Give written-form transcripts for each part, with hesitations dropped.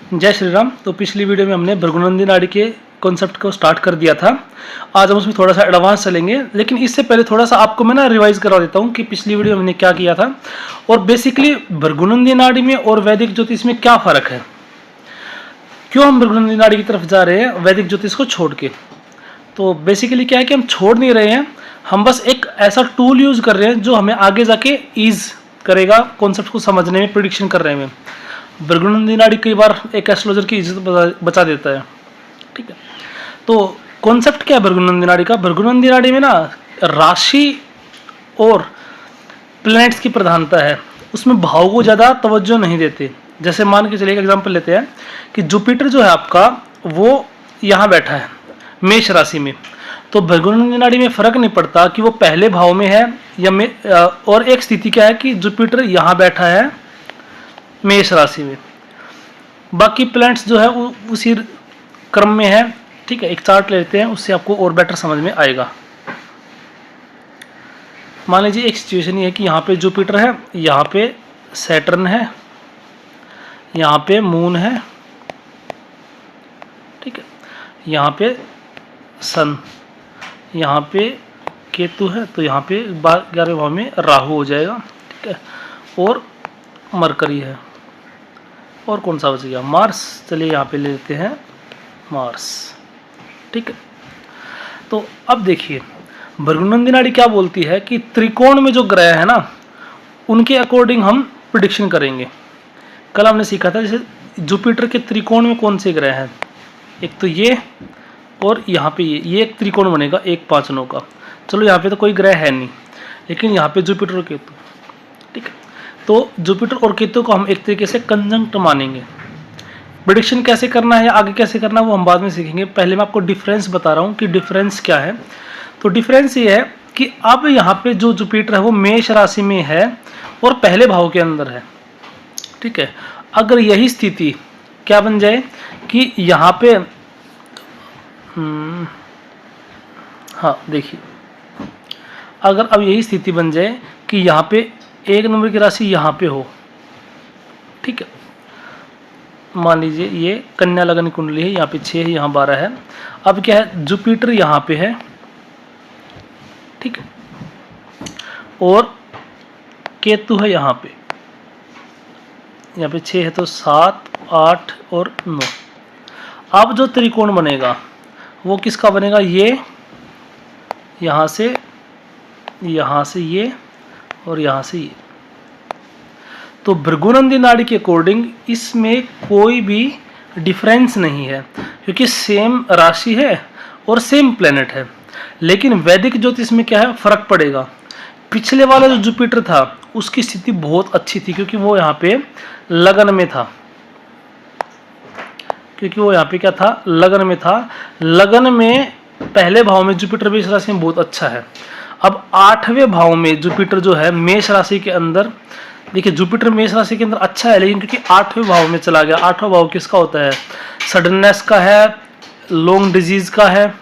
जय श्री राम। तो पिछली वीडियो में हमने भृगुनंदी नाड़ी के कॉन्सेप्ट को स्टार्ट कर दिया था। आज हम उसमें थोड़ा सा एडवांस चलेंगे, लेकिन इससे पहले थोड़ा सा आपको मैं ना रिवाइज करवा देता हूँ कि पिछली वीडियो में हमने क्या किया था और बेसिकली भृगुनंदी नाड़ी में और वैदिक ज्योतिष में क्या फ़र्क है, क्यों हम भृगुनंदी नाड़ी की तरफ जा रहे हैं वैदिक ज्योतिष को छोड़ के। तो बेसिकली क्या है कि हम छोड़ नहीं रहे हैं, हम बस एक ऐसा टूल यूज़ कर रहे हैं जो हमें आगे जाके ईज करेगा कॉन्सेप्ट को समझने में, प्रिडिक्शन करने में। भृगुनंदी नाड़ी कई बार एक एस्ट्रोलॉजर की इज्जत बचा देता है, ठीक है। तो कॉन्सेप्ट क्या है भृगुनंदी नाड़ी का? भृगुनंदी नाड़ी में ना राशि और प्लैनेट्स की प्रधानता है, उसमें भाव को ज़्यादा तवज्जो नहीं देते। जैसे मान के चलिए एक एग्जांपल लेते हैं कि जुपिटर जो है आपका वो यहाँ बैठा है मेष राशि में, तो भृगुनंदी नाड़ी में फर्क नहीं पड़ता कि वो पहले भाव में है या और एक स्थिति क्या है कि जुपिटर यहाँ बैठा है मेष राशि में, बाकी प्लैनेट्स जो है वो उसी क्रम में है, ठीक है। एक चार्ट लेते हैं, उससे आपको और बेटर समझ में आएगा। मान लीजिए एक सिचुएशन ये है कि यहाँ पे जुपिटर है, यहाँ पे सैटर्न है, यहाँ पे मून है, ठीक है, यहाँ पे सन, यहाँ पे केतु है, तो यहाँ पे 11वें भाव में राहु हो जाएगा, ठीक है, और मरकरी है, और कौन सा बच गया? मार्स। चलिए यहाँ पे ले लेते हैं मार्स, ठीक है। तो अब देखिए भृगुनंदी नाड़ी क्या बोलती है कि त्रिकोण में जो ग्रह है ना उनके अकॉर्डिंग हम प्रिडिक्शन करेंगे। कल हमने सीखा था जैसे जुपिटर के त्रिकोण में कौन से ग्रह हैं, एक तो ये और यहाँ पे ये एक त्रिकोण बनेगा 1 5 9 का। चलो यहाँ पे तो कोई ग्रह है नहीं, लेकिन यहाँ पे जुपिटर और केतु, ठीक है। तो जुपिटर और केतु को हम एक तरीके से कंजंक्ट मानेंगे। प्रेडिक्शन कैसे करना है या आगे कैसे करना है वो हम बाद में सीखेंगे। पहले मैं आपको डिफरेंस बता रहा हूँ कि डिफरेंस क्या है। तो डिफरेंस ये है कि अब यहाँ पे जो जुपिटर है वो मेष राशि में है और पहले भाव के अंदर है, ठीक है। अगर यही स्थिति क्या बन जाए कि यहाँ पे हाँ देखिए, अगर अब यही स्थिति बन जाए कि यहाँ पे 1 नंबर की राशि यहाँ पे हो, ठीक है। मान लीजिए ये कन्या लगन कुंडली है, यहाँ पे 6 है, यहाँ 12 है। अब क्या है, जुपिटर यहाँ पे है, ठीक है, और केतु है यहाँ पे 6 है, तो 7 8 और 9। अब जो त्रिकोण बनेगा वो किसका बनेगा? ये यहाँ से ये और यहाँ से ये। तो भृगुनंदी नाड़ी के अकॉर्डिंग इसमें कोई भी डिफरेंस नहीं है, क्योंकि सेम राशि है और सेम प्लेनेट है। लेकिन वैदिक ज्योतिष में क्या है, फर्क पड़ेगा। पिछले वाला जो जुपिटर था उसकी स्थिति बहुत अच्छी थी, क्योंकि वो यहाँ पे लगन में था, क्या था, लगन में था। लगन में पहले भाव में जुपिटर मेष राशि में बहुत अच्छा है। अब 8वें भाव में जुपिटर जो है मेष राशि के अंदर, देखिए जुपिटर मेष राशि के अंदर अच्छा है, लेकिन क्योंकि 8वें भाव में चला गया। 8वां भाव किसका होता है? सडननेस का है, लॉन्ग डिजीज का है,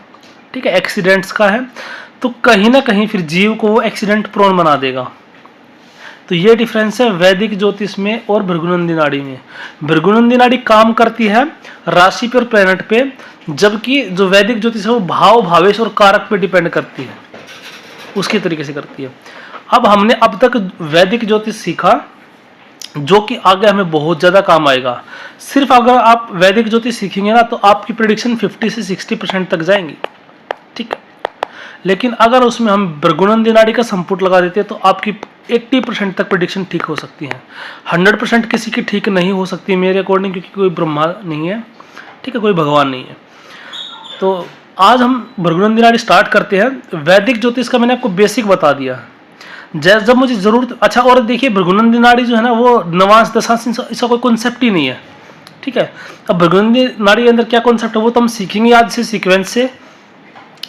ठीक है, एक्सीडेंट्स का है। तो कहीं ना कहीं फिर जीव को वो एक्सीडेंट प्रोन बना देगा। तो ये डिफरेंस है वैदिक ज्योतिष में और भृगुनंदी नाड़ी में। भृगुनंदी नाड़ी काम करती है राशि पे और प्लेनेट पे, जबकि जो वैदिक ज्योतिष है वो भाव, भावेश और कारक पे डिपेंड करती है, उसके तरीके से करती है। अब हमने अब तक वैदिक ज्योतिष सीखा जो कि आगे हमें बहुत ज़्यादा काम आएगा। सिर्फ अगर आप वैदिक ज्योतिष सीखेंगे ना तो आपकी प्रेडिक्शन 50 से 60% तक जाएंगी, ठीक है। लेकिन अगर उसमें हम भृगुनंदी नाड़ी का संपुट लगा देते हैं तो आपकी 80% तक प्रेडिक्शन ठीक हो सकती है। 100% किसी की ठीक नहीं हो सकती मेरे अकॉर्डिंग, क्योंकि कोई ब्रह्मा नहीं है, ठीक है, कोई भगवान नहीं है। तो आज हम भृगुनंदी नाड़ी स्टार्ट करते हैं। वैदिक ज्योतिष का मैंने आपको बेसिक बता दिया, जब मुझे जरूरत। अच्छा, और देखिए भृगुनंदी नाड़ी जो है ना वो नवांश दशांश इसका कोई कॉन्सेप्ट ही नहीं है, ठीक है। अब भृगुनंदी नाड़ी के अंदर क्या कॉन्सेप्ट है वो तो हम सीखेंगे आज से सीक्वेंस से।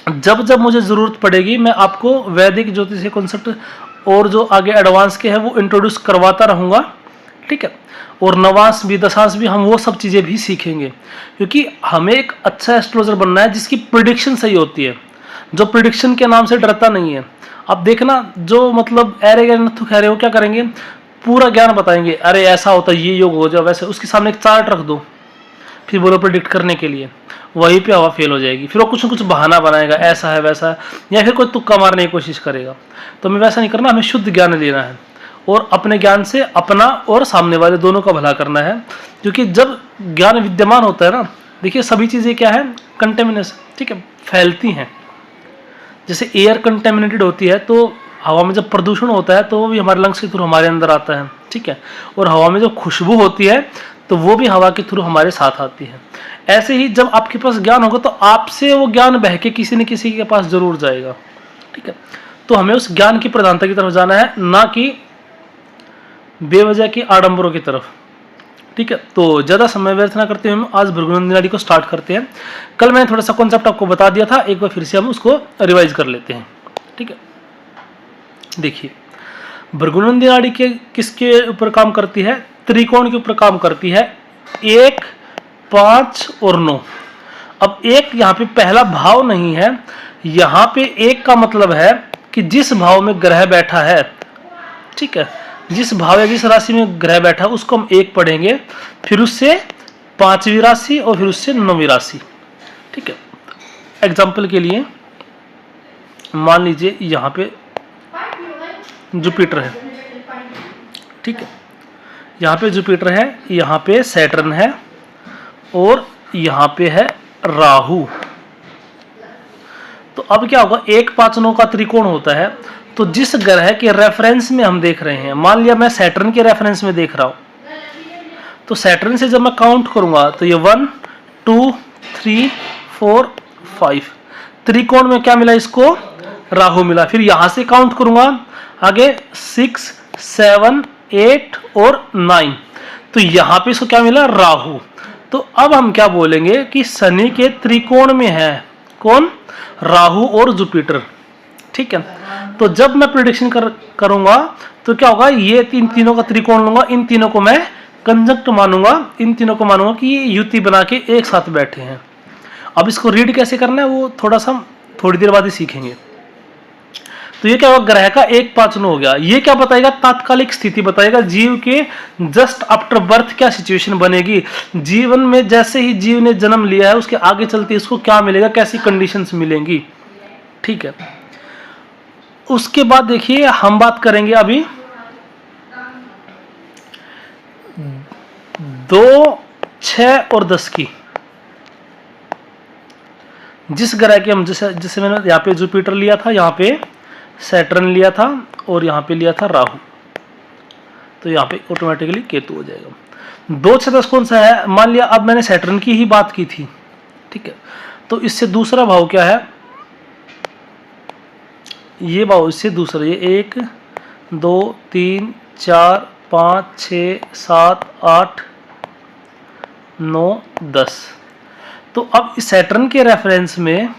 जब मुझे ज़रूरत पड़ेगी मैं आपको वैदिक ज्योतिष के कॉन्सेप्ट और जो आगे एडवांस के हैं वो इंट्रोड्यूस करवाता रहूँगा, ठीक है। और नवांश भी, दशांश भी, हम वो सब चीज़ें भी सीखेंगे, क्योंकि हमें एक अच्छा एस्ट्रोलॉजर बनना है जिसकी प्रिडिक्शन सही होती है, जो प्रिडिक्शन के नाम से डरता नहीं है। अब देखना जो मतलब अरे गए नथु खा रहे हो, क्या करेंगे, पूरा ज्ञान बताएंगे, अरे ऐसा होता है, ये योग हो जाए, वैसे उसके सामने एक चार्ट रख दो, फिर बोलो प्रेडिक्ट करने के लिए, वहीं पे हवा फेल हो जाएगी। फिर वो कुछ न कुछ बहाना बनाएगा, ऐसा है वैसा है, या फिर कोई तुक्का मारने की कोशिश करेगा। तो हमें वैसा नहीं करना, हमें शुद्ध ज्ञान लेना है और अपने ज्ञान से अपना और सामने वाले दोनों का भला करना है। क्योंकि जब ज्ञान विद्यमान होता है ना, देखिए सभी चीज़ें क्या है, कंटेमिनेशन, ठीक है, फैलती हैं। जैसे एयर कंटेमिनेटेड होती है तो हवा में जब प्रदूषण होता है तो वो भी हमारे लंग्स के थ्रू हमारे अंदर आता है, ठीक है। और हवा में जो खुशबू होती है तो वो भी हवा के थ्रू हमारे साथ आती है। ऐसे ही जब आपके पास ज्ञान होगा तो आपसे वो ज्ञान बह के किसी न किसी के पास जरूर जाएगा, ठीक है। तो हमें उस ज्ञान की प्रधानता की तरफ जाना है, ना कि बेवजह की आडंबरों की तरफ, ठीक है। तो ज़्यादा समय व्यर्थ ना करते हुए हम आज भृगुनंदी नाड़ी को स्टार्ट करते हैं। कल मैंने थोड़ा सा कॉन्सेप्ट आपको बता दिया था, एक बार फिर से हम उसको रिवाइज कर लेते हैं, ठीक है। देखिए भृगुनंदी नाड़ी के किसके ऊपर काम करती है, त्रिकोण के ऊपर काम करती है, 1, 5 और 9। अब एक यहाँ पे पहला भाव नहीं है, यहाँ पे एक का मतलब है कि जिस भाव में ग्रह बैठा है, ठीक है, जिस भाव या जिस राशि में ग्रह बैठा है उसको हम एक पढ़ेंगे, फिर उससे 5वीं राशि और फिर उससे 9वीं राशि, ठीक है। एग्जाम्पल के लिए मान लीजिए यहाँ पे जुपिटर है, ठीक है, यहाँ पे जुपिटर है, यहाँ पे सैटर्न है और यहाँ पे है राहु। तो अब क्या होगा, 1, 5, 9 का त्रिकोण होता है। तो जिस ग्रह के रेफरेंस में हम देख रहे हैं, मान लिया मैं सैटर्न के रेफरेंस में देख रहा हूं, तो सैटर्न से जब मैं काउंट करूंगा तो ये 1, 2, 3, 4, 5 त्रिकोण में क्या मिला, इसको राहु मिला। फिर यहां से काउंट करूंगा आगे 6, 7, 8 और 9, तो यहां पे इसको क्या मिला, राहु। तो अब हम क्या बोलेंगे कि शनि के त्रिकोण में है कौन, राहु और जुपिटर, ठीक है। तो जब मैं प्रेडिक्शन करूंगा तो क्या होगा, ये तीनों का त्रिकोण लूंगा, इन तीनों को मैं कंजंक्ट मानूंगा, इन तीनों को मानूंगा कि ये युति बना के एक साथ बैठे हैं। अब इसको रीड कैसे करना है वो थोड़ा सा थोड़ी देर बाद ही सीखेंगे। तो ये क्या होगा, ग्रह का 1, 5, 9 हो गया। ये क्या बताएगा, तात्कालिक स्थिति बताएगा, जीव के जस्ट आफ्टर बर्थ क्या सिचुएशन बनेगी, जीवन में जैसे ही जीव ने जन्म लिया है उसके आगे चलते इसको क्या मिलेगा, कैसी कंडीशंस मिलेंगी, ठीक है। उसके बाद देखिए हम बात करेंगे अभी 2, 6 और 10 की। जिस ग्रह के हम जैसे मैंने यहाँ पे जुपिटर लिया था, यहाँ पे सैटर्न लिया था और यहाँ पे लिया था राहु, तो यहाँ पे ऑटोमेटिकली केतु हो जाएगा। 2, 6, 10 कौन सा है, मान लिया अब मैंने सैटर्न की ही बात की थी, ठीक है। तो इससे दूसरा भाव क्या है, ये भाव इससे दूसरा, ये 1, 2, 3, 4, 5, 6, 7, 8, 9, 10। तो अब इस सैटर्न के रेफरेंस में,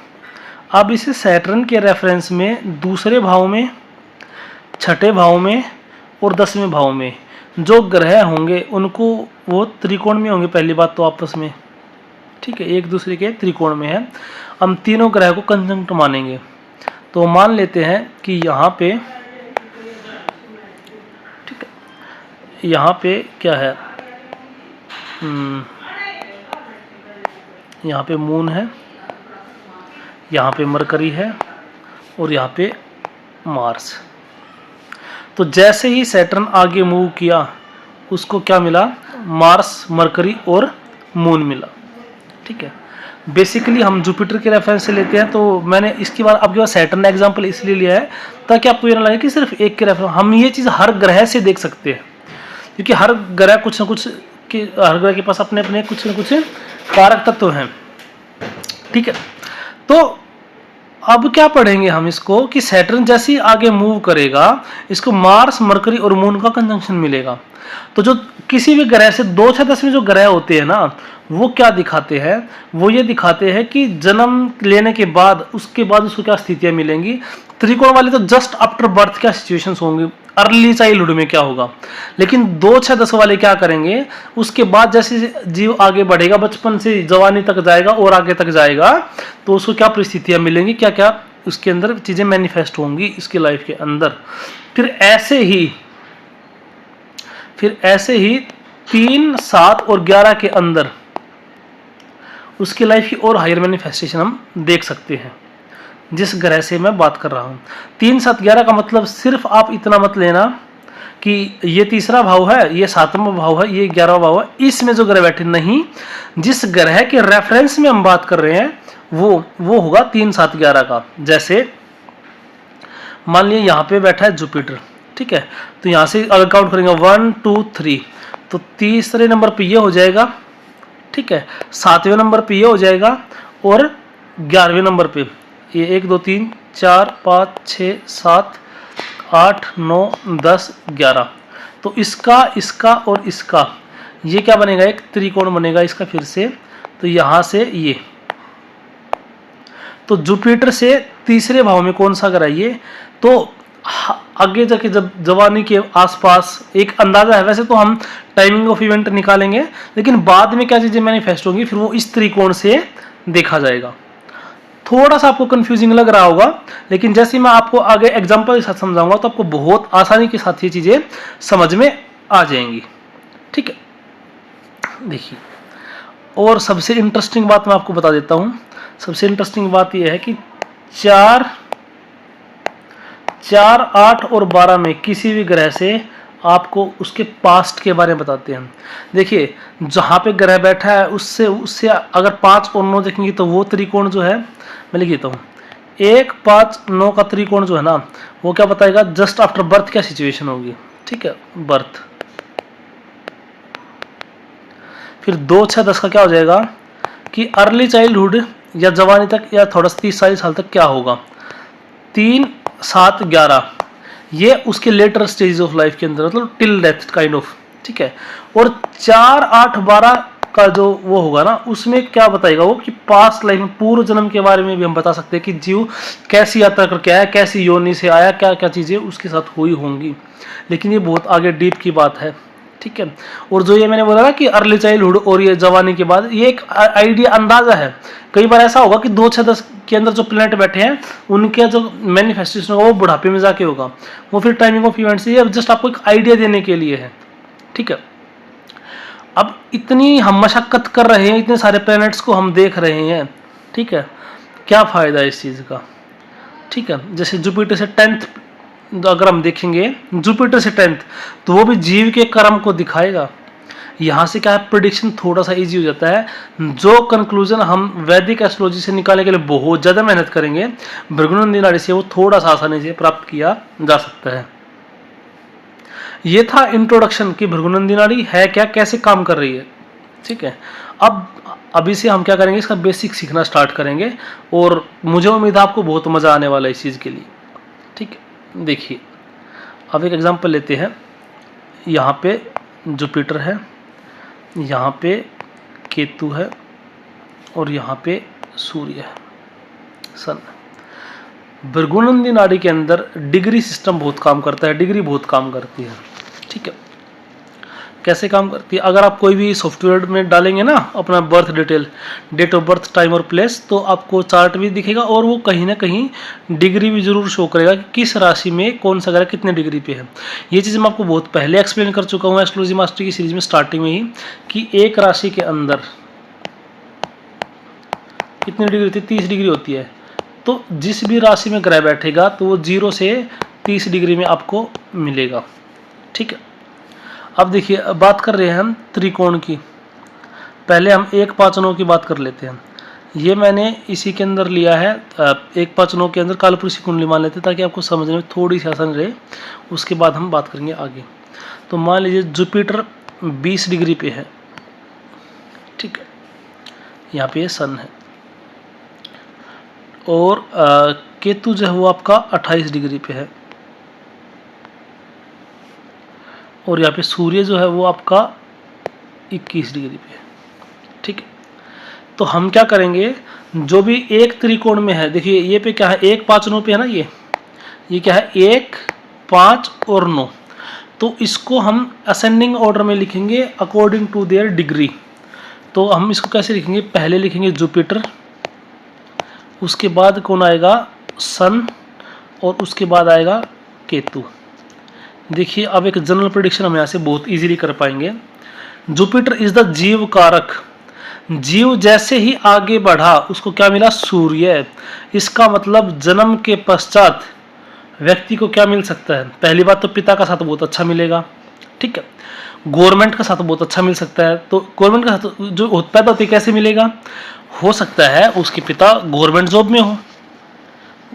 अब इसे सैटर्न के रेफरेंस में दूसरे भाव में, छठे भाव में और 10वें भाव में जो ग्रह होंगे उनको वो त्रिकोण में होंगे। पहली बात तो आपस में, ठीक है, एक दूसरे के त्रिकोण में है। हम तीनों ग्रह को कंजंक्ट मानेंगे। तो मान लेते हैं कि यहाँ पे, ठीक है, यहाँ पे क्या है, यहाँ पे मून है, यहाँ पे मरकरी है और यहाँ पे मार्स। तो जैसे ही सैटर्न आगे मूव किया उसको क्या मिला, मार्स, मरकरी और मून मिला, ठीक है। बेसिकली हम जुपिटर के रेफरेंस से लेते हैं, तो मैंने इसके बाद आपके पास सैटर्न एग्जांपल इसलिए लिया है ताकि आपको ये ना लगे कि सिर्फ एक के रेफरेंस। हम ये चीज़ हर ग्रह से देख सकते हैं, क्योंकि हर ग्रह कुछ ना कुछ के, हर ग्रह के पास अपने अपने कुछ ना कुछ कारक तत्व हैं, ठीक है। तो अब क्या पढ़ेंगे हम इसको कि सैटर्न जैसे ही आगे मूव करेगा इसको मार्स, मरकरी और मून का कंजंक्शन मिलेगा। तो जो किसी भी ग्रह से 2, 6, 10 में जो ग्रह होते हैं ना, वो क्या दिखाते हैं, वो ये दिखाते हैं कि जन्म लेने के बाद उसके बाद उसको क्या स्थितियां मिलेंगी। त्रिकोण वाले तो जस्ट आफ्टर बर्थ क्या सिचुएशंस होंगी, अर्ली चाइल्डहुड में क्या होगा। लेकिन 2, 6, 10 वाले क्या करेंगे, उसके बाद जैसे जीव आगे बढ़ेगा, बचपन से जवानी तक जाएगा और आगे तक जाएगा, तो उसको क्या परिस्थितियां मिलेंगी, क्या क्या उसके अंदर चीजें मैनिफेस्ट होंगी इसकी लाइफ के अंदर। फिर ऐसे ही 3, 7 और 11 के अंदर उसकी लाइफ की और हायर मैनिफेस्टेशन हम देख सकते हैं जिस ग्रह से मैं बात कर रहा हूँ। 3 7 11 का मतलब सिर्फ आप इतना मत लेना कि ये तीसरा भाव है, ये 7वां भाव है, ये 11वां भाव है, इसमें जो ग्रह बैठे, नहीं, जिस ग्रह के रेफरेंस में हम बात कर रहे हैं वो होगा 3 7 11 का। जैसे मान लिया यहाँ पे बैठा है जुपिटर, ठीक है, तो यहाँ से अगर काउंट करेंगे 1 2 3, तो तीसरे नंबर पे ये हो जाएगा, ठीक है, 7वें नंबर पे ये हो जाएगा, और 11वें नंबर पे ये 1 2 3 4 5 6 7 8 9 10 11, तो इसका और इसका ये क्या बनेगा, एक त्रिकोण बनेगा इसका फिर से। तो यहाँ से ये, तो जुपिटर से तीसरे भाव में कौन सा ग्रह है ये, तो आगे जाके जब जवानी के आसपास एक अंदाजा है, वैसे तो हम टाइमिंग ऑफ इवेंट निकालेंगे, लेकिन बाद में क्या चीजें मैनिफेस्ट होंगी फिर वो इस त्रिकोण से देखा जाएगा। थोड़ा सा आपको कंफ्यूजिंग लग रहा होगा, लेकिन जैसे मैं आपको आगे एग्जांपल के साथ समझाऊंगा तो आपको बहुत आसानी के साथ ये चीजें समझ में आ जाएंगी, ठीक है। देखिए, और सबसे इंटरेस्टिंग बात मैं आपको बता देता हूं। सबसे इंटरेस्टिंग बात यह है कि 4 8 और 12 में किसी भी ग्रह से आपको उसके पास्ट के बारे में बताते हैं। देखिए, जहां पे ग्रह बैठा है उससे अगर 5 और 9 देखेंगे तो वो त्रिकोण जो है, मैं लिख देता हूँ, 1 5 9 का त्रिकोण जो है ना, वो क्या बताएगा, जस्ट आफ्टर बर्थ क्या सिचुएशन होगी, ठीक है, बर्थ। फिर 2 6 10 का क्या हो जाएगा कि अर्ली चाइल्डहुड या जवानी तक या थोड़ा 30 साल तक क्या होगा। 3 7 11 ये उसके लेटर स्टेज ऑफ लाइफ के अंदर, मतलब टिल डेथ काइंड ऑफ, ठीक है। और 4 8 12 का जो वो होगा ना, उसमें क्या बताएगा वो कि पास्ट लाइफ में, पूर्व जन्म के बारे में भी हम बता सकते हैं कि जीव कैसी यात्रा करके आया, कैसी योनि से आया, क्या क्या चीजें उसके साथ हुई होंगी, लेकिन ये बहुत आगे डीप की बात है, ठीक है। और जो ये मैंने बोला ना कि अर्ली चाइल्डहुड और ये जवानी के बाद, ये एक आइडिया, अंदाजा है। कई बार ऐसा होगा कि 2 6 10 के अंदर जो प्लैनेट बैठे हैं उनके जो मैनिफेस्टेशन होगा वो बुढ़ापे में जाके होगा, वो फिर टाइमिंग ऑफ इवेंट्स, ये जस्ट आपको एक आइडिया देने के लिए है, ठीक है। अब इतनी हम मशक्कत कर रहे हैं, इतने सारे प्लैनेट्स को हम देख रहे हैं, ठीक है, क्या फायदा है इस चीज का, ठीक है। जैसे जुपिटर से 10th अगर हम देखेंगे, जुपिटर से 10th, तो वो भी जीव के कर्म को दिखाएगा। यहाँ से क्या है, प्रिडिक्शन थोड़ा सा इजी हो जाता है। जो कंक्लूजन हम वैदिक एस्ट्रोलॉजी से निकालने के लिए बहुत ज्यादा मेहनत करेंगे, भृगुनंदी नाड़ी से वो थोड़ा सा आसानी से प्राप्त किया जा सकता है। ये था इंट्रोडक्शन कि भृगुनंदी नाड़ी है क्या, कैसे काम कर रही है, ठीक है। अब अभी से हम क्या करेंगे, इसका बेसिक सीखना स्टार्ट करेंगे, और मुझे उम्मीद है आपको बहुत मजा आने वाला है इस चीज के लिए, ठीक है। देखिए, अब एक एग्जांपल लेते हैं। यहाँ पे जुपिटर है, यहाँ पे केतु है, और यहाँ पे सूर्य है, सन। भृगुनंदी नाड़ी के अंदर डिग्री सिस्टम बहुत काम करता है, डिग्री बहुत काम करती है, ठीक है। कैसे काम करती है, अगर आप कोई भी सॉफ्टवेयर में डालेंगे ना अपना birth detail, date of birth, time और प्लेस, तो आपको चार्ट भी दिखेगा, और वो कहीं ना कहीं डिग्री भी जरूर शो करेगा कि किस राशि में कौन सा ग्रह कितने डिग्री पे है। ये चीज़ मैं आपको बहुत पहले एक्सप्लेन कर चुका हूँ एस्ट्रोलॉजी मास्टरी की सीरीज में, स्टार्टिंग में ही, कि एक राशि के अंदर कितनी डिग्री होती है, 30 डिग्री होती है। तो जिस भी राशि में ग्रह बैठेगा तो वो 0 से 30 डिग्री में आपको मिलेगा, ठीक है। अब देखिए, बात कर रहे हैं हम त्रिकोण की। पहले हम 1 5 9 की बात कर लेते हैं। ये मैंने इसी के अंदर लिया है, 1 5 9 के अंदर कालपुरुष की कुंडली मान लेते हैं ताकि आपको समझने में थोड़ी सी आसान रहे, उसके बाद हम बात करेंगे आगे। तो मान लीजिए जुपिटर 20 डिग्री पे है, ठीक है, यहाँ पे सन है, और केतु जो है वो आपका 28 डिग्री पे है, और यहाँ पे सूर्य जो है वो आपका 21 डिग्री पे है, ठीक है। तो हम क्या करेंगे, जो भी एक त्रिकोण में है, देखिए ये पे क्या है, 1 5 9 पे है ना, ये क्या है, 1 5 और 9, तो इसको हम असेंडिंग ऑर्डर में लिखेंगे अकॉर्डिंग टू देयर डिग्री। तो हम इसको कैसे लिखेंगे, पहले लिखेंगे जुपिटर, उसके बाद कौन आएगा, सन, और उसके बाद आएगा केतु। देखिए, अब एक जनरल प्रेडिक्शन हम यहाँ से बहुत इजीली कर पाएंगे। जुपिटर इज द जीव कारक। जीव जैसे ही आगे बढ़ा उसको क्या मिला? सूर्य। इसका मतलब जन्म के पश्चात व्यक्ति को क्या मिल सकता है? पहली बात तो पिता का साथ बहुत अच्छा मिलेगा, ठीक है। गवर्नमेंट का साथ बहुत अच्छा मिल सकता है। तो गवर्नमेंट का साथ जो पैदा होती है कैसे मिलेगा? हो सकता है उसके पिता गवर्नमेंट जॉब में हो,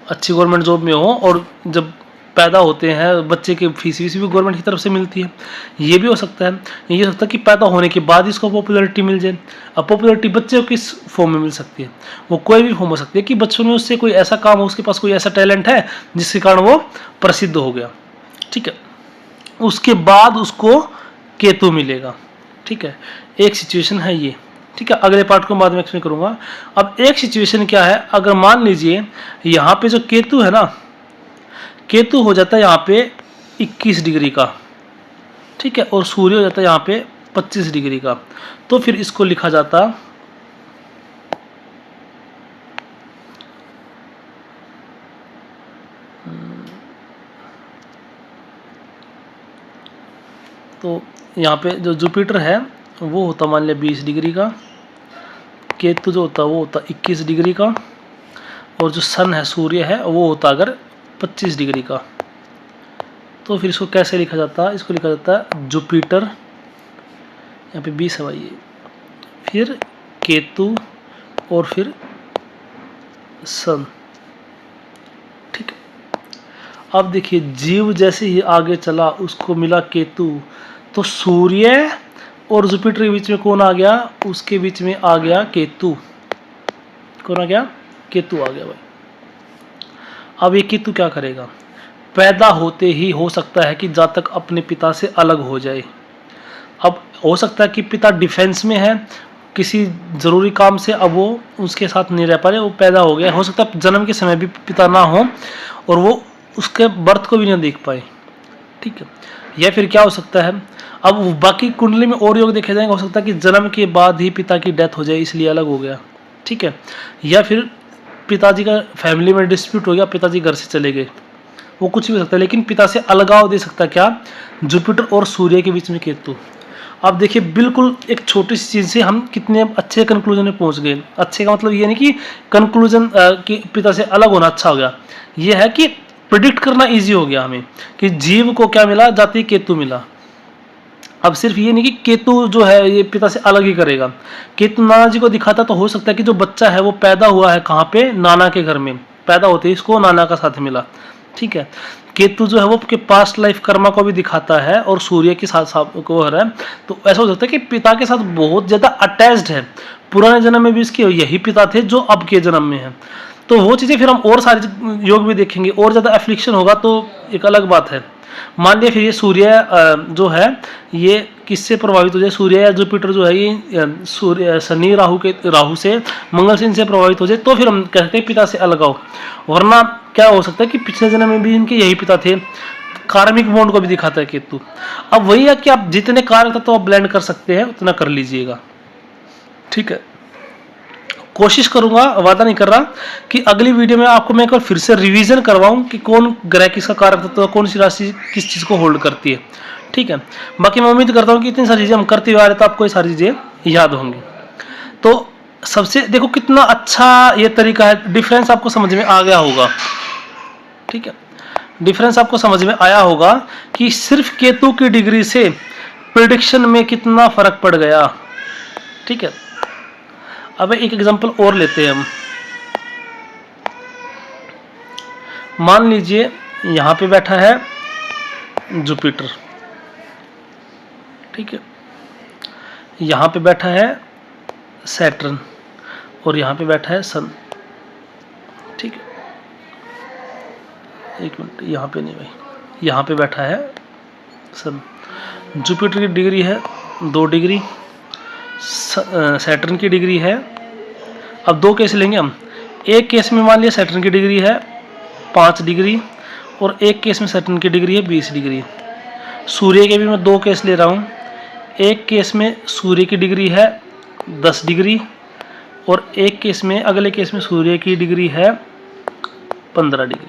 अच्छी गवर्नमेंट जॉब में हो, और जब पैदा होते हैं बच्चे की फीस भी गवर्नमेंट की तरफ से मिलती है। ये भी हो सकता है। ये हो सकता है कि पैदा होने के बाद इसको पॉपुलैरिटी मिल जाए। अब पॉपुलैरिटी बच्चे को किस फॉर्म में मिल सकती है? वो कोई भी फॉर्म हो सकती है कि बच्चों में उससे कोई ऐसा काम हो, उसके पास कोई ऐसा टैलेंट है जिसके कारण वो प्रसिद्ध हो गया, ठीक है। उसके बाद उसको केतु मिलेगा, ठीक है। एक सिचुएशन है ये, ठीक है। अगले पार्ट को बाद में एक्सप्लेन करूंगा। अब एक सिचुएशन क्या है, अगर मान लीजिए यहाँ पे जो केतु है ना, केतु हो जाता है यहाँ पे 21 डिग्री का, ठीक है, और सूर्य हो जाता है यहाँ पे 25 डिग्री का। तो फिर इसको लिखा जाता तो यहाँ पे जो जुपिटर है वो होता मान लिया 20 डिग्री का, केतु जो होता है वो होता 21 डिग्री का, और जो सन है सूर्य है वो होता अगर 25 डिग्री का। तो फिर इसको कैसे लिखा जाता है? इसको लिखा जाता है जुपिटर, यहाँ पे 20 है भाई, फिर केतु और फिर सन, ठीक है। अब देखिए जीव जैसे ही आगे चला उसको मिला केतु, तो सूर्य और जुपिटर के बीच में कौन आ गया? उसके बीच में आ गया केतु। कौन आ गया? केतु आ गया भाई। अब ये केतु क्या करेगा? पैदा होते ही हो सकता है कि जातक अपने पिता से अलग हो जाए। अब हो सकता है कि पिता डिफेंस में है, किसी ज़रूरी काम से अब वो उसके साथ नहीं रह पा रहे, वो पैदा हो गया। हो सकता है जन्म के समय भी पिता ना हो और वो उसके बर्थ को भी नहीं देख पाए, ठीक है। या फिर क्या हो सकता है, अब बाकी कुंडली में और योग देखे जाएंगे, हो सकता है कि जन्म के बाद ही पिता की डेथ हो जाए इसलिए अलग हो गया, ठीक है। या फिर पिताजी का फैमिली में डिस्प्यूट हो गया, पिताजी घर से चले गए, वो कुछ भी हो सकता है। लेकिन पिता से अलगाव दे सकता है क्या? जुपिटर और सूर्य के बीच में केतु। अब देखिए बिल्कुल एक छोटी सी चीज़ से हम कितने अच्छे कंक्लूजन में पहुंच गए। अच्छे का मतलब ये नहीं कि कंक्लूजन कि पिता से अलग होना अच्छा हो गया, ये है कि प्रिडिक्ट करना इजी हो गया हमें कि जीव को क्या मिला? जाति केतु मिला। अब सिर्फ ये नहीं कि केतु जो है ये पिता से अलग ही करेगा। केतु नाना जी को दिखाता तो हो सकता है कि जो बच्चा है वो पैदा हुआ है कहाँ पे? नाना के घर में पैदा होते ही इसको नाना का साथ मिला, ठीक है। केतु जो है वो के पास्ट लाइफ कर्मा को भी दिखाता है और सूर्य के साथ को हो रहा है। तो ऐसा हो सकता है कि पिता के साथ बहुत ज्यादा अटैच्ड है, पुराने जन्म में भी इसके यही पिता थे जो अब के जन्म में है। तो वो चीजें फिर हम और सारे योग भी देखेंगे, और ज्यादा एफ्लिक्शन होगा तो एक अलग बात है। मान लिया फिर ये सूर्य जो है ये किससे प्रभावित हो जाए? सूर्य या जुपिटर जो है ये सूर्य शनि राहु से मंगल से इनसे प्रभावित हो जाए, तो फिर हम कहते हैं पिता से अलग आओ। वरना क्या हो सकता है कि पिछले जन्म में भी इनके यही पिता थे। कार्मिक बॉन्ड को भी दिखाता है केतु। अब वही है कि आप जितने कार्य तत्व आप ब्लेंड कर सकते हैं उतना कर लीजिएगा, ठीक है। कोशिश करूंगा, वादा नहीं कर रहा, कि अगली वीडियो में आपको मैं एक बार फिर से रिवीजन करवाऊं कि कौन ग्रह किसका कारक तत्व, कौन सी राशि किस चीज को होल्ड करती है, ठीक है। बाकी मैं उम्मीद करता हूं कि इतनी सारी चीजें हम करते हुए आ रहे तो आपको ये सारी चीजें याद होंगी। तो सबसे देखो कितना अच्छा ये तरीका है, डिफरेंस आपको समझ में आ गया होगा, ठीक है। डिफरेंस आपको समझ में आया होगा कि सिर्फ केतु की डिग्री से प्रेडिक्शन में कितना फर्क पड़ गया, ठीक है। अब एक एग्जांपल और लेते हैं हम। मान लीजिए यहां पे बैठा है जुपिटर, ठीक है, यहां पे बैठा है सैटर्न और यहां पे बैठा है सन, ठीक है। एक मिनट, यहां पे नहीं भाई, यहां पे बैठा है सन। जुपिटर की डिग्री है 2 डिग्री, सैटर्न की डिग्री है, अब 2 केस लेंगे हम। एक केस में मान लिया सैटर्न की डिग्री है 5 डिग्री और एक केस में सैटर्न की डिग्री है 20 डिग्री। सूर्य के भी मैं 2 केस ले रहा हूँ। एक केस में सूर्य की डिग्री है 10 डिग्री और एक केस में, अगले केस में सूर्य की डिग्री है 15 डिग्री,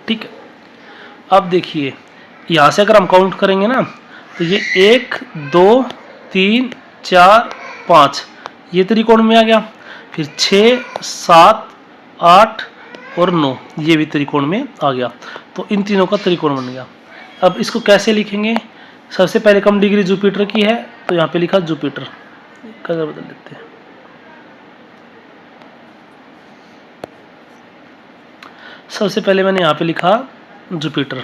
ठीक है। अब देखिए यहाँ से अगर हम काउंट करेंगे ना तो ये 1 2 3 4 5 ये त्रिकोण में आ गया। फिर 6, 7, 8 और 9 ये भी त्रिकोण में आ गया। तो इन तीनों का त्रिकोण बन गया। अब इसको कैसे लिखेंगे? सबसे पहले कम डिग्री जुपिटर की है, तो यहाँ पे लिखा जुपिटर, कलर बदल देते हैं। सबसे पहले मैंने यहाँ पे लिखा जुपिटर।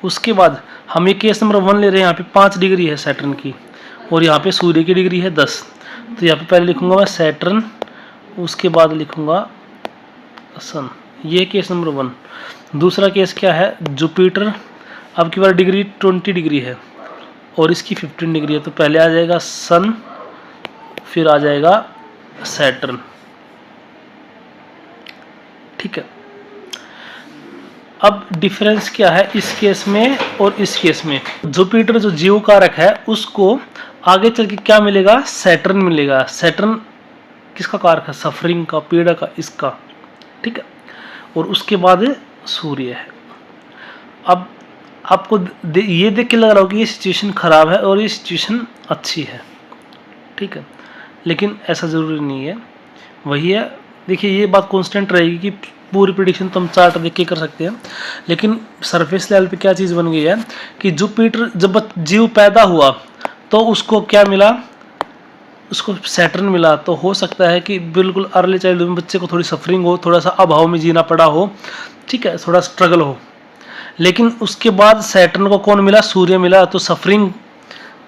उसके बाद हम ये केस नंबर 1 ले रहे हैं। यहाँ पे 5 डिग्री है सैटर्न की, और यहाँ पे सूर्य की डिग्री है 10। तो यहाँ पे पहले लिखूंगा मैं सैटर्न, उसके बाद लिखूंगा सन। ये केस नंबर 1। दूसरा केस क्या है? जुपिटर। अब की बार डिग्री 20 डिग्री है और इसकी 15 डिग्री है, तो पहले आ जाएगा सन, फिर आ जाएगा सैटर्न। ठीक है। अब डिफरेंस क्या है इस केस में और इस केस में? जुपिटर जो जीव कारक है उसको आगे चल के क्या मिलेगा? सैटर्न मिलेगा। सैटर्न किसका कारक है? सफरिंग का, पीड़ा का, इसका। ठीक है। और उसके बाद सूर्य है। अब आपको ये देख के लग रहा हो कि ये सिचुएशन खराब है और ये सिचुएशन अच्छी है। ठीक है, लेकिन ऐसा ज़रूरी नहीं है। वही है, देखिए ये बात कांस्टेंट रहेगी कि पूरी प्रिडिक्शन तो हम चार्ट देख के कर सकते हैं, लेकिन सरफेस लेवल पे क्या चीज़ बन गई है कि जुपिटर जब जीव पैदा हुआ तो उसको क्या मिला? उसको सैटर्न मिला। तो हो सकता है कि बिल्कुल अर्ली चाइल्डहुड में बच्चे को थोड़ी सफरिंग हो, थोड़ा सा अभाव में जीना पड़ा हो, ठीक है, थोड़ा स्ट्रगल हो। लेकिन उसके बाद सैटर्न को कौन मिला? सूर्य मिला। तो सफरिंग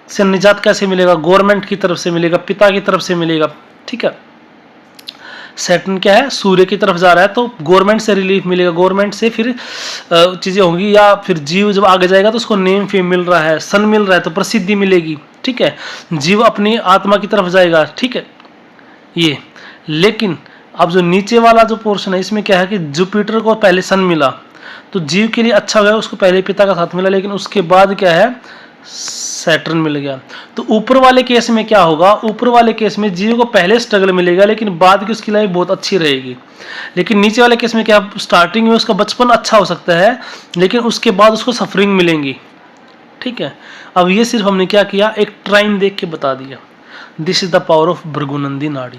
से निजात कैसे मिलेगा? गवर्नमेंट की तरफ से मिलेगा, पिता की तरफ से मिलेगा। ठीक है, सैटर्न क्या है? सूर्य की तरफ जा रहा है, तो गवर्नमेंट से रिलीफ मिलेगा, गवर्नमेंट से फिर चीज़ें होंगी, या फिर जीव जब आगे जाएगा तो उसको नेम फेम मिल रहा है, सन मिल रहा है, तो प्रसिद्धि मिलेगी। ठीक है, जीव अपनी आत्मा की तरफ जाएगा। ठीक है, ये। लेकिन अब जो नीचे वाला जो पोर्शन है इसमें क्या है कि जुपिटर को पहले सन मिला, तो जीव के लिए अच्छा गया, उसको पहले पिता का साथ मिला, लेकिन उसके बाद क्या है? सैटर्न मिल गया। तो ऊपर वाले केस में क्या होगा? ऊपर वाले केस में जीव को पहले स्ट्रगल मिलेगा, लेकिन बाद की उसकी लाइफ बहुत अच्छी रहेगी। लेकिन नीचे वाले केस में क्या? स्टार्टिंग में उसका बचपन अच्छा हो सकता है, लेकिन उसके बाद उसको सफरिंग मिलेंगी। ठीक है, अब ये सिर्फ हमने क्या किया? एक ट्राइन देख के बता दिया। This is the power of Bhrigunandi Nadi.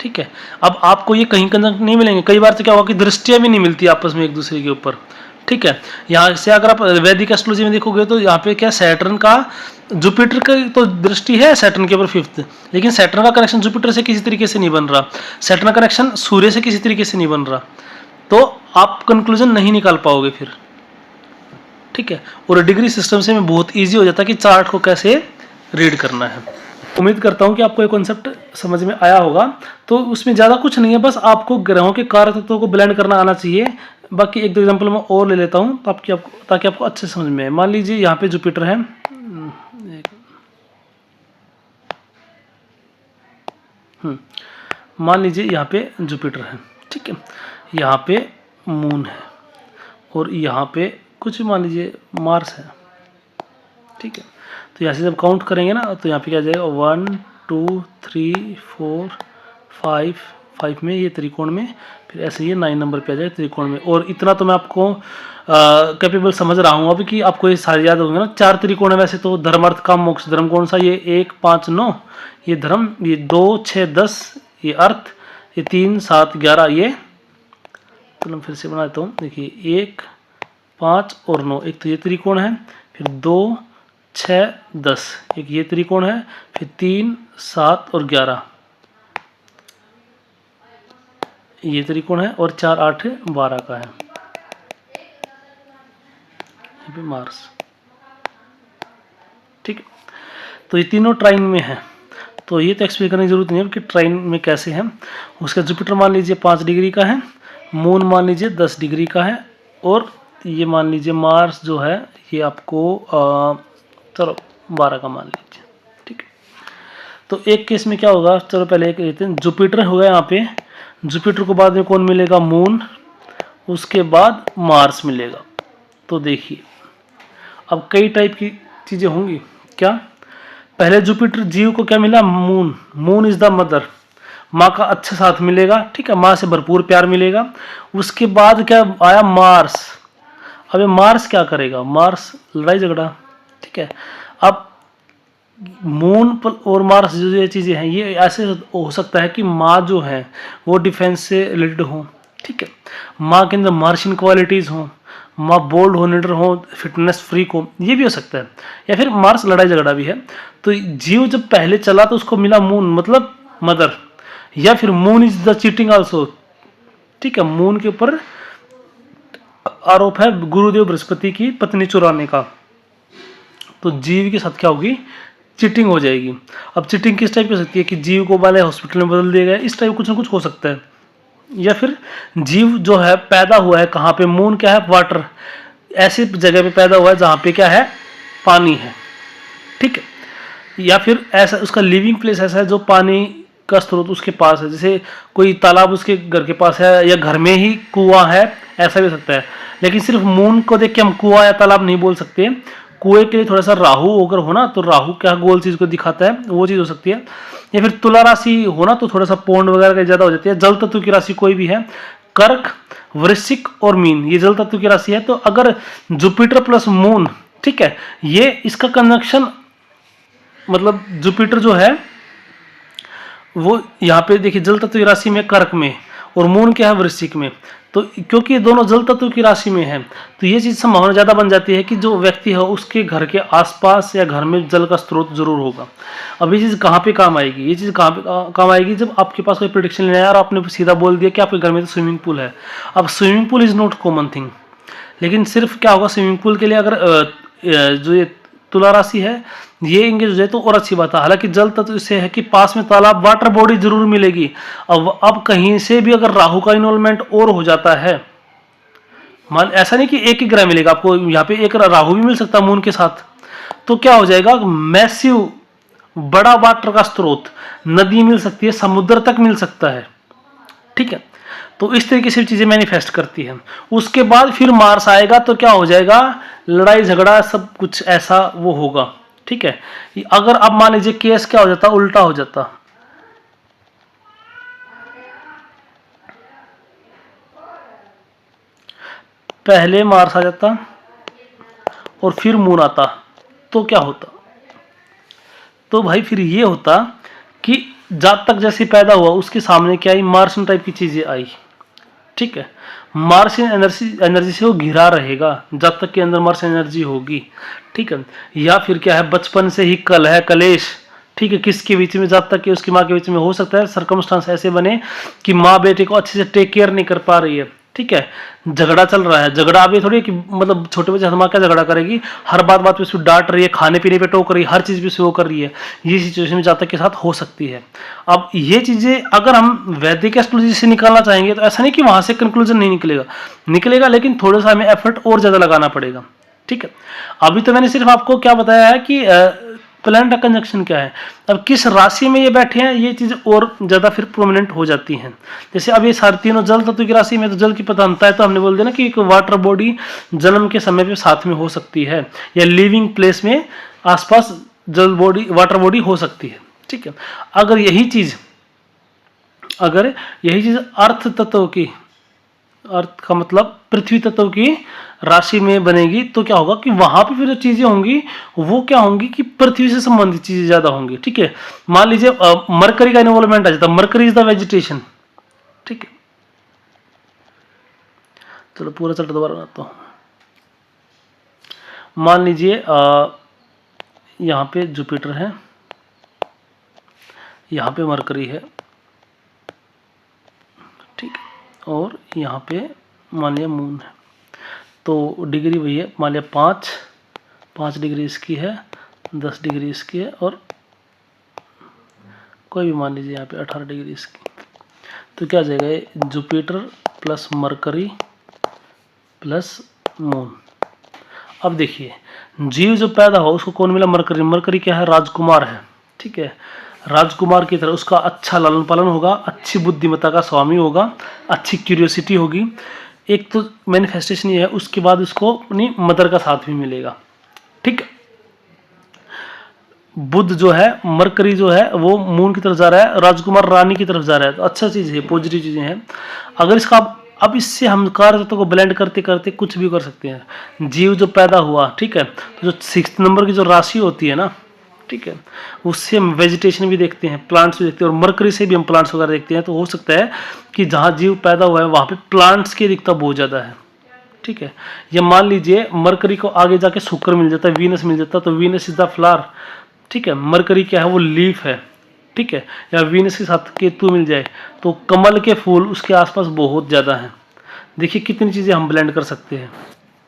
ठीक है, अब आपको ये कहीं कहीं नहीं मिलेंगे। कई बार तो क्या होगा कि दृष्टियां भी नहीं मिलती आपस में एक दूसरे के ऊपर। ठीक है, यहाँ से अगर आप वैदिक एस्ट्रोलॉजी में देखोगे तो यहाँ पे क्या सैटर्न का, जुपिटर का तो दृष्टि है सैटर्न के ऊपर 5th, लेकिन सैटर्न का कनेक्शन जुपिटर से किसी तरीके से नहीं बन रहा, सैटर्न का कनेक्शन सूर्य से किसी तरीके से नहीं बन रहा, तो आप कंक्लूजन नहीं निकाल पाओगे फिर। ठीक है, और डिग्री सिस्टम से में बहुत ईजी हो जाता है कि चार्ट को कैसे रीड करना है। उम्मीद करता हूं कि आपको ये कॉन्सेप्ट समझ में आया होगा। तो उसमें ज़्यादा कुछ नहीं है, बस आपको ग्रहों के कारक तत्वों को ब्लेंड करना आना चाहिए। बाकी एक दो एग्जांपल मैं और ले लेता हूं ताकि आपको अच्छे समझ में आए। मान लीजिए यहाँ पे जुपिटर है, मान लीजिए यहाँ पे जुपिटर है। ठीक है, यहाँ पे मून है और यहाँ पे कुछ मान लीजिए मार्स है। ठीक है, तो यहाँ से जब काउंट करेंगे ना तो यहाँ पे क्या जाएगा? 1 2 3 4 5 में ये त्रिकोण में, फिर ऐसे ये 9 नंबर पे आ जाएगा त्रिकोण में। और इतना तो मैं आपको कैपेबल समझ रहा हूँ अभी कि आपको ये सारे याद होंगे ना। 4 त्रिकोण है वैसे तो, धर्म अर्थ काम मोक्ष। धर्म कौन सा? ये 1 5 9 ये धर्म, ये 2 6 10 ये अर्थ, ये 3 7 11 ये। चलो फिर से बना देता हूँ। देखिए 1 5 और 9, एक तो ये त्रिकोण है, फिर 2 6 10 एक ये त्रिकोण है, फिर 3 7 और 11 ये त्रिकोण है, और 4 8 12 का है। ये भी मार्स। ठीक है, तो ये तीनों ट्राइन में है, तो ये तो एक्सप्लेन करने की जरूरत नहीं है कि ट्राइन में कैसे है। उसका जुपिटर मान लीजिए 5 डिग्री का है, मून मान लीजिए 10 डिग्री का है, और ये मान लीजिए मार्स जो है ये आपको चलो 12 का मान लीजिए। ठीक है, तो एक केस में क्या होगा? चलो पहले एक लेते हैं। जुपिटर होगा यहाँ पे, जुपिटर को बाद में कौन मिलेगा? मून, उसके बाद मार्स मिलेगा। तो देखिए अब कई टाइप की चीज़ें होंगी। क्या? पहले जुपिटर जीव को क्या मिला? Moon. Moon is the mother, माँ का अच्छा साथ मिलेगा। ठीक है, माँ से भरपूर प्यार मिलेगा। उसके बाद क्या आया? मार्स। अब ये मार्स क्या करेगा? मार्स लड़ाई झगड़ा। ठीक है, अब और मार्स जो ये चीज़ें हैं, ये ऐसे हो सकता है कि माँ जो है वो डिफेंस से रिलेटेड हो, ठीक है, माँ के अंदर मार्शियन क्वालिटीज़ हों, माँ बोल्ड हो, लीडर हो, फिटनेस फ्रीक हो, ये भी हो सकता है। या फिर मार्स लड़ाई झगड़ा भी है। तो जीव जब पहले चला तो उसको मिला मून, मतलब मदर, या फिर moon is the cheating also, ठीक है, मून के ऊपर आरोप है गुरुदेव बृहस्पति की पत्नी चुराने का। तो जीव के साथ क्या होगी, चीटिंग हो जाएगी। अब चीटिंग किस टाइप की हो सकती है कि जीव को वाले हॉस्पिटल में बदल दिया गया, इस टाइप कुछ ना कुछ हो सकता है। या फिर जीव जो है पैदा हुआ है कहाँ पे, मून क्या है, वाटर, ऐसी जगह पे पैदा हुआ है जहाँ पे क्या है, पानी है, ठीक है। या फिर ऐसा उसका लिविंग प्लेस ऐसा है जो पानी का स्रोत उसके पास है, जैसे कोई तालाब उसके घर के पास है या घर में ही कुआं है, ऐसा भी हो सकता है। लेकिन सिर्फ मून को देख के हम कुआं या तालाब नहीं बोल सकते। कुएं के लिए थोड़ा सा राहु अगर हो ना, तो राहु क्या गोल चीज को दिखाता है, वो चीज हो सकती है। या फिर तुला राशि हो ना, तो थोड़ा सा पौंड वगैरह का ज्यादा हो जाती है। जल तत्व की राशि कोई भी है, कर्क, वृश्चिक और मीन, ये जल तत्व की राशि है। तो अगर जुपिटर प्लस मून, ठीक है, ये इसका कनेक्शन, मतलब जुपिटर जो है वो यहाँ पे देखिए जल तत्व की राशि में कर्क में, और मून क्या है, वृश्चिक में। तो क्योंकि ये दोनों जल तत्व की राशि में है, तो ये चीज संभावना ज्यादा बन जाती है कि जो व्यक्ति है उसके घर के आसपास या घर में जल का स्रोत जरूर होगा। अब ये चीज कहाँ पे काम आएगी, ये चीज कहाँ पे काम आएगी, जब आपके पास कोई प्रिडिक्शन लेना है और आपने सीधा बोल दिया कि आपके घर में तो स्विमिंग पूल है। अब swimming pool is not common thing, लेकिन सिर्फ क्या होगा, स्विमिंग पूल के लिए अगर जो ये तुला राशि है ये इंगेज हो जाए तो और अच्छी बात है। हालांकि जल तत्व इससे है कि पास में तालाब, वाटर बॉडी जरूर मिलेगी। अब कहीं से भी अगर राहु का इन्वॉल्वमेंट और हो जाता है, मान ऐसा नहीं कि एक ही ग्रह मिलेगा आपको, यहाँ पे एक राहु भी मिल सकता है मून के साथ, तो क्या हो जाएगा, मैसिव बड़ा वाटर का स्रोत, नदी मिल सकती है, समुद्र तक मिल सकता है, ठीक है। तो इस तरीके से चीजें मैनिफेस्ट करती है। उसके बाद फिर मार्स आएगा तो क्या हो जाएगा, लड़ाई झगड़ा सब कुछ ऐसा वो होगा, ठीक है। अगर अब मान लीजिए केस क्या हो जाता, उल्टा हो जाता, पहले मार्स आ जाता और फिर मून आता, तो क्या होता, तो भाई फिर ये होता कि जातक जैसे पैदा हुआ उसके सामने क्या आई, मार्शियन टाइप की चीजें आई, ठीक है। मार्शियन एनर्जी से वो घिरा रहेगा जब तक के अंदर मार्शियन एनर्जी होगी, ठीक है। या फिर क्या है, बचपन से ही कल है, कलेश, ठीक है, किसके बीच में, जब तक कि उसकी माँ के बीच में हो सकता है सर्कमस्टांस ऐसे बने कि माँ बेटे को अच्छे से टेक केयर नहीं कर पा रही है, ठीक है, झगड़ा चल रहा है। झगड़ा अभी थोड़ी कि मतलब छोटे बच्चे माँ क्या झगड़ा करेगी, हर बात पे उसको डांट रही है, खाने पीने पे टोक रही है, हर चीज पे वो कर रही है। ये सिचुएशन जातक के साथ हो सकती है। अब ये चीजें अगर हम वैदिक एस्ट्रोलॉजी से निकालना चाहेंगे तो ऐसा नहीं कि वहां से कंक्लूजन नहीं निकलेगा, लेकिन थोड़ा सा हमें एफर्ट और ज्यादा लगाना पड़ेगा, ठीक है। अभी तो मैंने सिर्फ आपको क्या बताया है कि प्लैनेट का कंजंक्शन क्या है। अब किस राशि में ये बैठे हैं, ये चीज और ज्यादा फिर प्रोमिनेंट हो जाती हैं। जैसे अब ये सारे तीनों जल तत्व की राशि में, तो जल की प्रधानता है, तो हमने बोल दिया ना कि एक वाटर बॉडी जन्म के समय पे साथ में हो सकती है, या लिविंग प्लेस में आसपास जल बॉडी, वाटर बॉडी हो सकती है, ठीक है। अगर यही चीज अर्थ तत्व की, अर्थ का मतलब पृथ्वी तत्व की राशि में बनेगी, तो क्या होगा कि वहां पे फिर जो चीजें होंगी वो क्या होंगी कि पृथ्वी से संबंधित चीजें ज्यादा होंगी, ठीक है। मान लीजिए मरकरी का इन्वॉल्वमेंट आ जाता है, मरकरी इज द वेजिटेशन, ठीक है। चलो पूरा चल दोबारा बनाता हूं। मान लीजिए यहाँ पे जुपिटर है, यहाँ पे मरकरी है, ठीक है, और यहाँ पे मान लिया मून है। तो डिग्री वही है, मान लिया 5 डिग्री इसकी है, 10 डिग्री इसकी है, और कोई भी मान लीजिए यहाँ पे 18 डिग्री इसकी। तो क्या आ जाएगा, ये Jupiter plus mercury plus moon. अब देखिए जीव जो पैदा हो उसको कौन मिला, मरकरी। मरकरी क्या है, राजकुमार है, ठीक है। राजकुमार की तरह उसका अच्छा लालन पालन होगा, अच्छी बुद्धिमत्ता का स्वामी होगा, अच्छी क्यूरियोसिटी होगी। एक तो मैनिफेस्टेशन ये है, उसके बाद उसको अपनी मदर का साथ भी मिलेगा, ठीक। बुध जो है, मरकरी जो है वो मून की तरफ जा रहा है, राजकुमार रानी की तरफ जा रहा है, तो अच्छा चीज है, पॉजिटिव चीजें हैं। अगर इसका अब इससे हम कार्य तत्व को ब्लेंड करते करते कुछ भी कर सकते हैं। जीव जो पैदा हुआ, ठीक है, तो जो 6 नंबर की जो राशि होती है ना, ठीक है। उससे हम वेजिटेशन भी देखते हैं, प्लांट्स भी देखते हैं, और मरकरी से भी हम प्लांट्स वगैरह देखते हैं। तो हो सकता है कि जहाँ जीव पैदा हुआ है वहाँ पे प्लांट्स की अधिकता बहुत ज़्यादा है, ठीक है। या मान लीजिए मरकरी को आगे जाके शुक्र मिल जाता है, वीनस मिल जाता है, तो वीनस इज द फ्लावर, ठीक है। मरकरी क्या है, वो लीफ है, ठीक है। या वीनस के साथ केतु मिल जाए तो कमल के फूल उसके आसपास बहुत ज़्यादा हैं। देखिए कितनी चीज़ें हम ब्लेंड कर सकते हैं,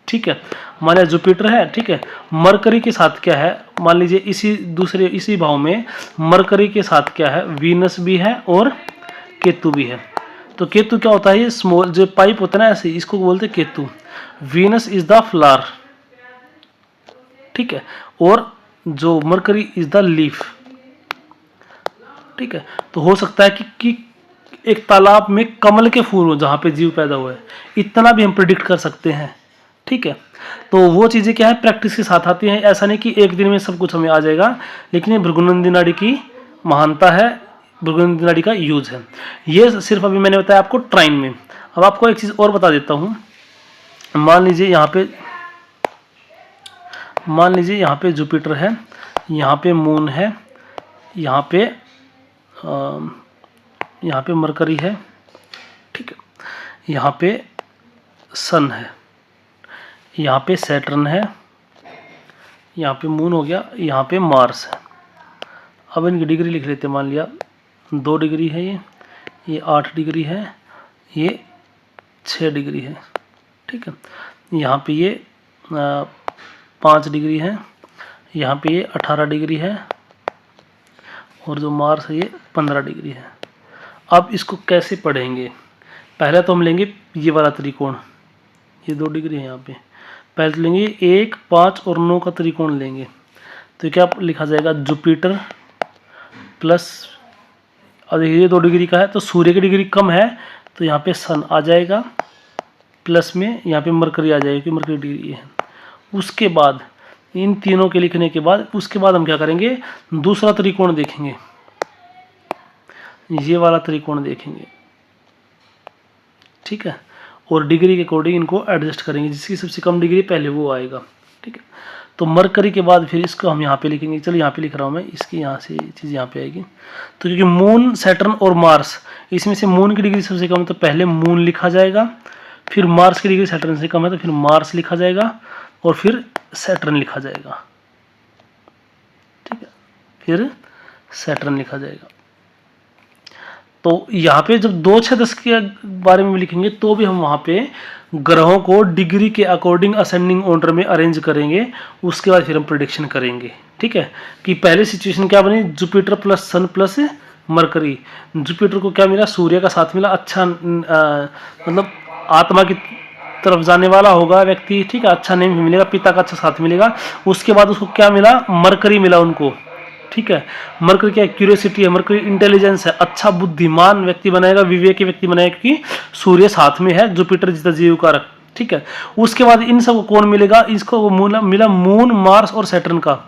ठीक है। मान लिया जुपिटर है, ठीक है, मरकरी के साथ क्या है, मान लीजिए इसी भाव में मरकरी के साथ क्या है, वीनस भी है और केतु भी है। तो केतु क्या होता है, ये स्मॉल जो पाइप होता है ना ऐसे, इसको बोलते हैं Ketu. Venus is the flower, ठीक है, और जो मरकरी इज द लीफ, ठीक है। तो हो सकता है कि एक तालाब में कमल के फूल हो जहां पे जीव पैदा हुआ है, इतना भी हम प्रिडिक्ट कर सकते हैं, ठीक है। तो वो चीजें क्या है, प्रैक्टिस के साथ आती हैं। ऐसा नहीं कि एक दिन में सब कुछ हमें आ जाएगा, लेकिन ये भृगुनंदी नाड़ी की महानता है, भृगुनंदी नाड़ी का यूज है। ये सिर्फ अभी मैंने बताया आपको ट्राइन में। अब आपको एक चीज और बता देता हूं। मान लीजिए यहाँ पे जुपिटर है, यहाँ पे मून है, यहाँ पे मरकरी है, ठीक है, यहाँ पे सन है, यहाँ पे सैटर्न है, यहाँ पे मून हो गया, यहाँ पे मार्स है। अब इनकी डिग्री लिख लेते हैं। मान लिया 2 डिग्री है, ये 8 डिग्री है, ये 6 डिग्री है, ठीक है। यहाँ पे ये 5 डिग्री है, यहाँ पे ये 18 डिग्री है, और जो मार्स है ये 15 डिग्री है। अब इसको कैसे पढ़ेंगे, पहले तो हम लेंगे ये वाला त्रिकोण, ये 2 डिग्री है यहाँ पे। पहले तो लेंगे 1, 5 और 9 का त्रिकोण लेंगे। तो क्या लिखा जाएगा, जुपिटर प्लस, अब देखिए ये 2 डिग्री का है तो सूर्य की डिग्री कम है, तो यहाँ पे सन आ जाएगा, प्लस में यहाँ पे मरकरी आ जाएगी, मरकरी डिग्री है। उसके बाद इन तीनों के लिखने के बाद उसके बाद हम क्या करेंगे, दूसरा त्रिकोण देखेंगे, ये वाला त्रिकोण देखेंगे, ठीक है। और डिग्री के अकॉर्डिंग इनको एडजस्ट करेंगे, जिसकी सबसे कम डिग्री पहले वो आएगा, ठीक है। तो मरकरी के बाद फिर इसको हम यहाँ पे लिखेंगे। चलो यहाँ पे लिख रहा हूँ मैं, इसकी यहाँ से चीज़ यहाँ पे आएगी। तो क्योंकि मून, सैटर्न और मार्स, इसमें से मून की डिग्री सबसे कम है तो पहले मून लिखा जाएगा, फिर मार्स की डिग्री सैटर्न से कम है तो फिर मार्स लिखा जाएगा, और फिर सैटर्न लिखा जाएगा, ठीक है, फिर सैटर्न लिखा जाएगा। तो यहाँ पे जब 2, 6, 10 के बारे में लिखेंगे तो भी हम वहाँ पे ग्रहों को डिग्री के अकॉर्डिंग असेंडिंग ऑर्डर में अरेंज करेंगे। उसके बाद फिर हम प्रेडिक्शन करेंगे, ठीक है, कि पहले सिचुएशन क्या बनी, जुपिटर प्लस सन प्लस मरकरी। जुपिटर को क्या मिला, सूर्य का साथ मिला, अच्छा मतलब आत्मा की तरफ जाने वाला होगा व्यक्ति, ठीक है, अच्छा नेम मिलेगा, पिता का अच्छा साथ मिलेगा। उसके बाद उसको क्या मिला, मरकरी मिला उनको, ठीक है। मरकरी क्या, क्यूरियोसिटी है, मरकरी इंटेलिजेंस है, अच्छा बुद्धिमान व्यक्ति बनाएगा, विवेकी व्यक्ति बनाएगा, क्योंकि सूर्य साथ में है, जुपिटर जितना जीव कारक, ठीक है। उसके बाद इन सबको कौन मिलेगा, इसको मिला मून, मार्स और सैटर्न का,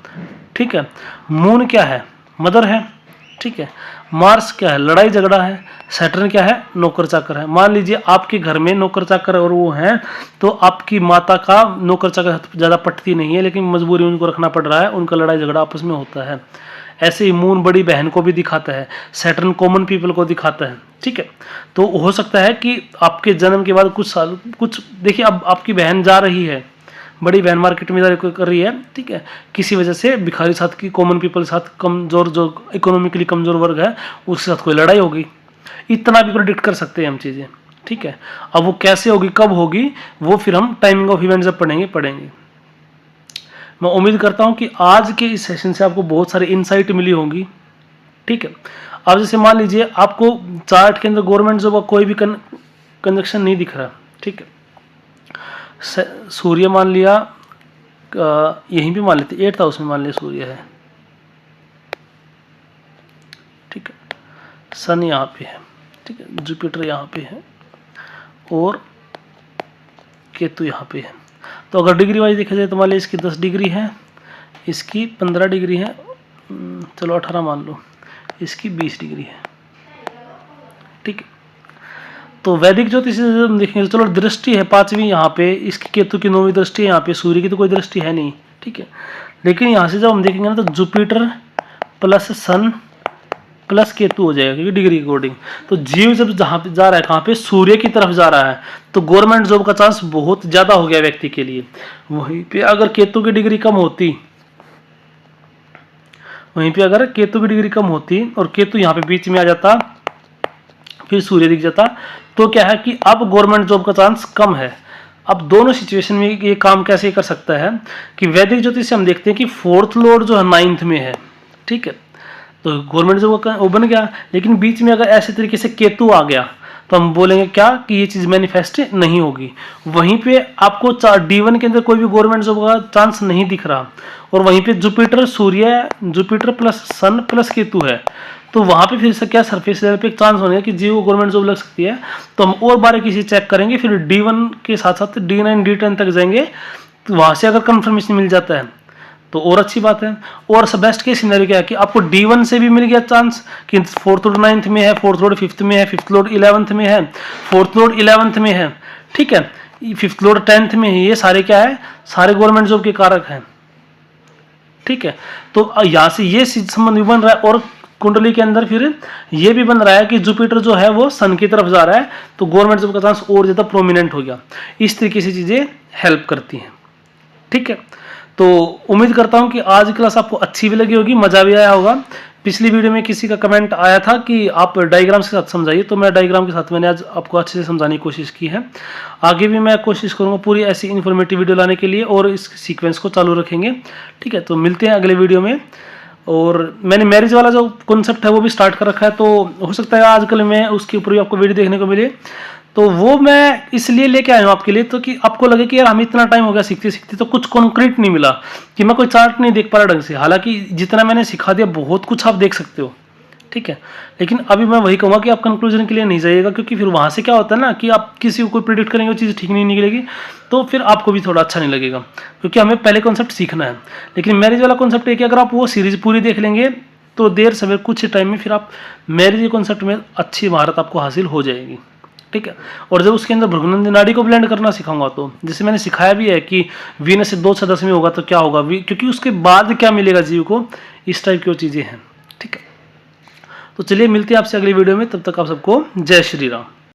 ठीक है। मून क्या है, मदर है, ठीक है। मार्स क्या है, लड़ाई झगड़ा है। सैटर्न क्या है, नौकर चाकर है। मान लीजिए आपके घर में नौकर चाकर और वो हैं, तो आपकी माता का नौकर चाकर ज़्यादा पटती नहीं है, लेकिन मजबूरी उनको रखना पड़ रहा है, उनका लड़ाई झगड़ा आपस में होता है। ऐसे ही मून बड़ी बहन को भी दिखाता है, सैटर्न कॉमन पीपल को दिखाता है, ठीक है। तो हो सकता है कि आपके जन्म के बाद कुछ देखिए, अब आपकी बहन जा रही है, बड़ी बहन मार्केट में कर रही है, ठीक है, किसी वजह से भिखारी साथ की, कॉमन पीपल साथ, कमजोर जो इकोनॉमिकली कमजोर वर्ग है उसके साथ कोई लड़ाई होगी। इतना भी प्रेडिक्ट कर सकते हैं हम चीज़ें, ठीक है। अब वो कैसे होगी, कब होगी, वो फिर हम टाइमिंग ऑफ इवेंट जब पढ़ेंगे। मैं उम्मीद करता हूं कि आज के इस सेशन से आपको बहुत सारे इंसाइट मिली होंगी, ठीक है। अब जैसे मान लीजिए आपको चार्ट के अंदर गवर्नमेंट जॉब का कोई भी कंजक्शन नहीं दिख रहा, ठीक है। सूर्य मान लिया, यहीं भी मान लेते 8th हाउस में मान लिया सूर्य है, ठीक है। सन यहाँ पे है, ठीक है, जुपिटर यहाँ पे है, और केतु यहाँ पे है। तो अगर डिग्री वाइज देखा जाए तो मान लीजिए इसकी 10 डिग्री है, इसकी 15 डिग्री है, चलो 18 मान लो, इसकी 20 डिग्री है, ठीक है। तो वैदिक ज्योतिष से हम देखेंगे, चलो दृष्टि है 5वीं यहाँ पे, इसकी केतु की 9वीं दृष्टि है यहाँ पे, सूर्य की तो कोई दृष्टि है नहीं, ठीक है। लेकिन यहाँ से जब हम देखेंगे ना तो जुपिटर प्लस सन प्लस केतु हो जाएगा, क्योंकि डिग्री अकॉर्डिंग। तो जीव जब जहाँ पे जा रहा है, कहाँ पे, सूर्य की तरफ जा रहा है, तो गवर्नमेंट जॉब का चांस बहुत ज्यादा हो गया व्यक्ति के लिए। वहीं पे अगर केतु की डिग्री कम होती, और केतु यहाँ पे बीच में आ जाता, फिर सूर्य दिख जाता, तो क्या है कि अब गवर्नमेंट जॉब का चांस कम है। अब दोनों सिचुएशन में ये काम कैसे कर सकता है कि वैदिक ज्योतिष से हम देखते हैं कि फोर्थ लॉर्ड जो है 9th में है, ठीक है, तो गवर्नमेंट जॉब वो बन गया। लेकिन बीच में अगर ऐसे तरीके से केतु आ गया तो हम बोलेंगे क्या कि ये चीज मैनिफेस्ट नहीं होगी। वहीं पे आपको D1 के अंदर कोई भी गवर्नमेंट जॉब का चांस नहीं दिख रहा, और वहीं पे जुपिटर प्लस सन प्लस केतु है, तो वहां पे फिर से क्या सरफेस लेवल पे एक चांस होने कि जी वो गवर्नमेंट जॉब लग सकती है। तो हम और बारीकी से चेक करेंगे, फिर D1 के साथ साथ D9 D10 तक जाएंगे, तो वहां से अगर कंफर्मेशन मिल जाता है तो और अच्छी बात है। और बेस्ट केस सिनेरियो क्या है कि आपको D1 से भी मिल गया चांस कि फोर्थ लॉर्ड 9th में है, फोर्थ लॉर्ड 5th में है, फिफ्थ लॉर्ड 11th में है, फोर्थ लॉर्ड 11th में है, ठीक है, फिफ्थ लॉर्ड 10th में है। ये सारे क्या है, सारे गवर्नमेंट जॉब के कारक हैं, ठीक है। तो यहां से ये संबंध भी बन रहा है, और कुंडली के अंदर फिर ये भी बन रहा है कि जुपिटर जो है वो सन की तरफ जा रहा है, तो गवर्नमेंट जॉब का चांस और ज्यादा प्रोमिनेंट हो गया। इस तरीके से चीजें हेल्प करती हैं, ठीक है। तो उम्मीद करता हूं कि आज की क्लास आपको अच्छी भी लगी होगी, मजा भी आया होगा। पिछली वीडियो में किसी का कमेंट आया था कि आप डायग्राम्स के साथ समझाइए, तो मैं डायग्राम के साथ मैंने आज आपको अच्छे से समझाने की कोशिश की है। आगे भी मैं कोशिश करूंगा पूरी ऐसी इन्फॉर्मेटिव वीडियो लाने के लिए, और इस सीक्वेंस को चालू रखेंगे, ठीक है। तो मिलते हैं अगले वीडियो में। और मैंने मैरिज वाला जो कॉन्सेप्ट है वो भी स्टार्ट कर रखा है, तो हो सकता है आजकल में उसके ऊपर भी आपको वीडियो देखने को मिले, तो वो मैं इसलिए लेके आया हूँ आपके लिए, तो कि आपको लगे कि यार हमें इतना टाइम हो गया सीखते सीखते तो कुछ कॉन्क्रीट नहीं मिला, कि मैं कोई चार्ट नहीं देख पा रहा ढंग से। हालांकि जितना मैंने सिखा दिया बहुत कुछ आप देख सकते हो, ठीक है। लेकिन अभी मैं वही कहूँगा कि आप कंक्लूजन के लिए नहीं जाइएगा, क्योंकि फिर वहाँ से क्या होता है ना कि आप किसी को कोई प्रिडिक्ट करेंगे वो चीज़ ठीक नहीं निकलेगी, तो फिर आपको भी थोड़ा अच्छा नहीं लगेगा, क्योंकि हमें पहले कॉन्सेप्ट सीखना है। लेकिन मैरिज वाला कॉन्सेप्ट है कि अगर आप वो सीरीज पूरी देख लेंगे तो देर सवेर कुछ टाइम में फिर आप मैरिज कॉन्सेप्ट में अच्छी महारत आपको हासिल हो जाएगी, ठीक है। और जब उसके अंदर भृगुनंदी नाड़ी को ब्लेंड करना सिखाऊंगा, तो जैसे मैंने सिखाया भी है कि वीनस से 2/10 में होगा तो क्या होगा, क्योंकि उसके बाद क्या मिलेगा जीव को, इस टाइप की वो चीजें हैं, ठीक है। तो चलिए मिलते हैं आपसे अगली वीडियो में, तब तक आप सबको जय श्री राम।